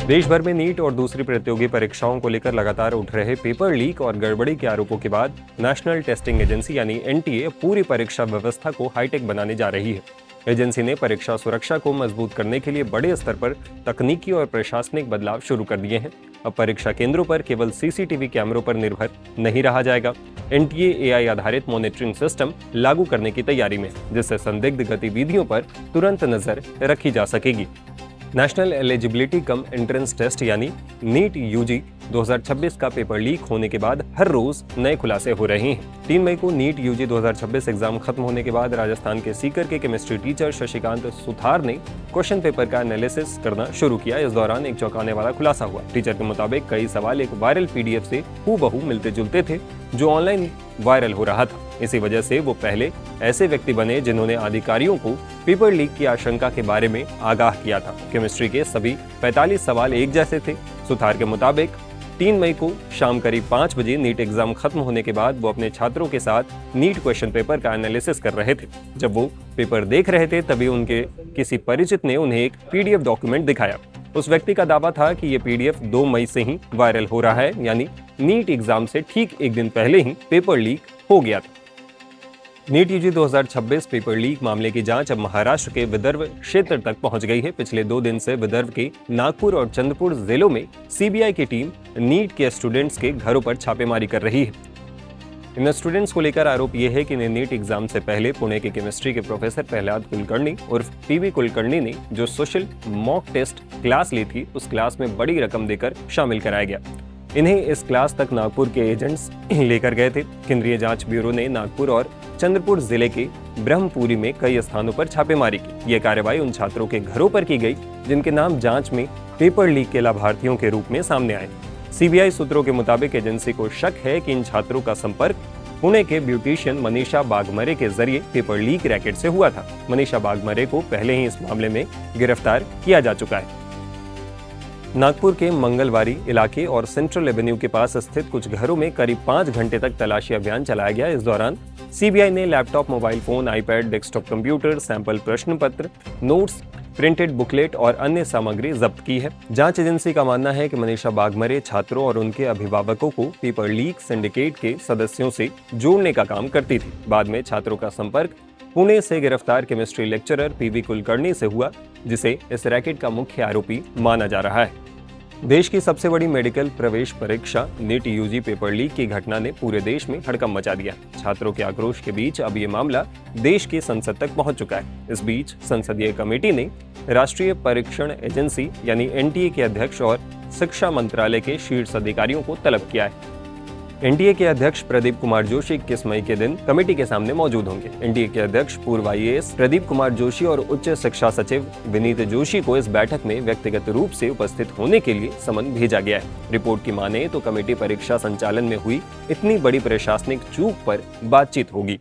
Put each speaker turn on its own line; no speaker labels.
देश भर में नीट और दूसरी प्रतियोगी परीक्षाओं को लेकर लगातार उठ रहे पेपर लीक और गड़बड़ी के आरोपों के बाद नेशनल टेस्टिंग एजेंसी यानी एनटीए पूरी परीक्षा व्यवस्था को हाईटेक बनाने जा रही है। एजेंसी ने परीक्षा सुरक्षा को मजबूत करने के लिए बड़े स्तर पर तकनीकी और प्रशासनिक बदलाव शुरू कर दिए हैं। अब परीक्षा केंद्रों पर केवल सीसीटीवी कैमरों पर निर्भर नहीं रहा जाएगा। एनटीए एआई आधारित मॉनिटरिंग सिस्टम लागू करने की तैयारी में, जिससे संदिग्ध गतिविधियों पर तुरंत नजर रखी जा सकेगी। National eligibility cum entrance test यानी नीट यूजी 2026 का पेपर लीक होने के बाद हर रोज नए खुलासे हो रहे हैं। 3 मई को नीट यूजी 2026 एग्जाम खत्म होने के बाद राजस्थान के सीकर के केमिस्ट्री टीचर शशिकांत सुथार ने क्वेश्चन पेपर का एनालिसिस करना शुरू किया। इस दौरान एक चौंकाने वाला खुलासा हुआ। टीचर के मुताबिक कई सवाल एक वायरल पीडीएफ से हूबहू मिलते जुलते थे जो ऑनलाइन वायरल हो रहा था। इसी वजह से वो पहले ऐसे व्यक्ति बने जिन्होंने अधिकारियों को पेपर लीक की आशंका के बारे में आगाह किया था। केमिस्ट्री के सभी 45 सवाल एक जैसे थे। सुथार के मुताबिक 3 मई को शाम करीब 5 बजे नीट एग्जाम खत्म होने के बाद वो अपने छात्रों के साथ नीट क्वेश्चन पेपर का एनालिसिस कर रहे थे। जब वो पेपर देख रहे थे तभी उनके किसी परिचित ने उन्हें एक पीडीएफ डॉक्यूमेंट दिखाया। उस व्यक्ति का दावा था कि ये पीडीएफ 2 मई से ही वायरल हो रहा है, यानी नीट एग्जाम से ठीक एक दिन पहले ही पेपर लीक हो गया था। नीट यूजी 2026 पेपर लीक मामले की जांच अब महाराष्ट्र के विदर्भ क्षेत्र तक पहुंच गई है। पिछले 2 दिन से विदर्भ के नागपुर और चंद्रपुर जिलों में सीबीआई की टीम नीट के स्टूडेंट्स के घरों पर छापेमारी कर रही है। इन स्टूडेंट्स को लेकर आरोप यह है कि इन्हें नीट एग्जाम से पहले पुणे के केमिस्ट्री के प्रोफेसर प्रहलाद कुलकर्णी उर्फ पीवी कुलकर्णी ने जो सोशल मॉक टेस्ट क्लास ली थी, उस क्लास में बड़ी रकम देकर शामिल कराया गया। इन्हें इस क्लास तक नागपुर के एजेंट्स लेकर गए थे। केंद्रीय जांच ब्यूरो ने नागपुर और चंद्रपुर जिले के ब्रह्मपुरी में कई स्थानों पर छापेमारी की। ये कार्रवाई उन छात्रों के घरों पर की गई जिनके नाम जांच में पेपर लीक के लाभार्थियों के रूप में सामने आए। सीबीआई सूत्रों के मुताबिक एजेंसी को शक है कि इन छात्रों का संपर्क पुणे के ब्यूटिशियन मनीषा बागमरे के जरिए पेपर लीक रैकेट से हुआ था। मनीषा बागमरे को पहले ही इस मामले में गिरफ्तार किया जा चुका है। नागपुर के मंगलवारी इलाके और सेंट्रल एवेन्यू के पास स्थित कुछ घरों में करीब 5 घंटे तक तलाशी अभियान चलाया गया। इस दौरान सीबीआई ने laptop, mobile phone, iPad, desktop computer, sample प्रश्न पत्र, नोट्स, प्रिंटेड बुकलेट और अन्य सामग्री जब्त की है। जांच एजेंसी का मानना है कि मनीषा बागमरे छात्रों और उनके अभिभावकों को पेपर लीक सिंडिकेट के सदस्यों से जोड़ने का काम करती थी। बाद में छात्रों का संपर्क पुणे से गिरफ्तार केमिस्ट्री लेक्चरर पीवी कुलकर्णी से हुआ, जिसे इस रैकेट का मुख्य आरोपी माना जा रहा है। देश की सबसे बड़ी मेडिकल प्रवेश परीक्षा नीट यूजी पेपर लीक की घटना ने पूरे देश में हड़कंप मचा दिया। छात्रों के आक्रोश के बीच अब ये मामला देश की संसद तक पहुंच चुका है। इस बीच संसदीय कमेटी ने राष्ट्रीय परीक्षण एजेंसी यानी एनटीए के अध्यक्ष और शिक्षा मंत्रालय के शीर्ष अधिकारियों को तलब किया है। एनटीए के अध्यक्ष प्रदीप कुमार जोशी 21 मई के दिन कमेटी के सामने मौजूद होंगे। एनटीए के अध्यक्ष पूर्व आईएएस प्रदीप कुमार जोशी और उच्च शिक्षा सचिव विनीत जोशी को इस बैठक में व्यक्तिगत रूप से उपस्थित होने के लिए समन भेजा गया है। रिपोर्ट की माने तो कमेटी परीक्षा संचालन में हुई इतनी बड़ी प्रशासनिक चूक पर बातचीत होगी।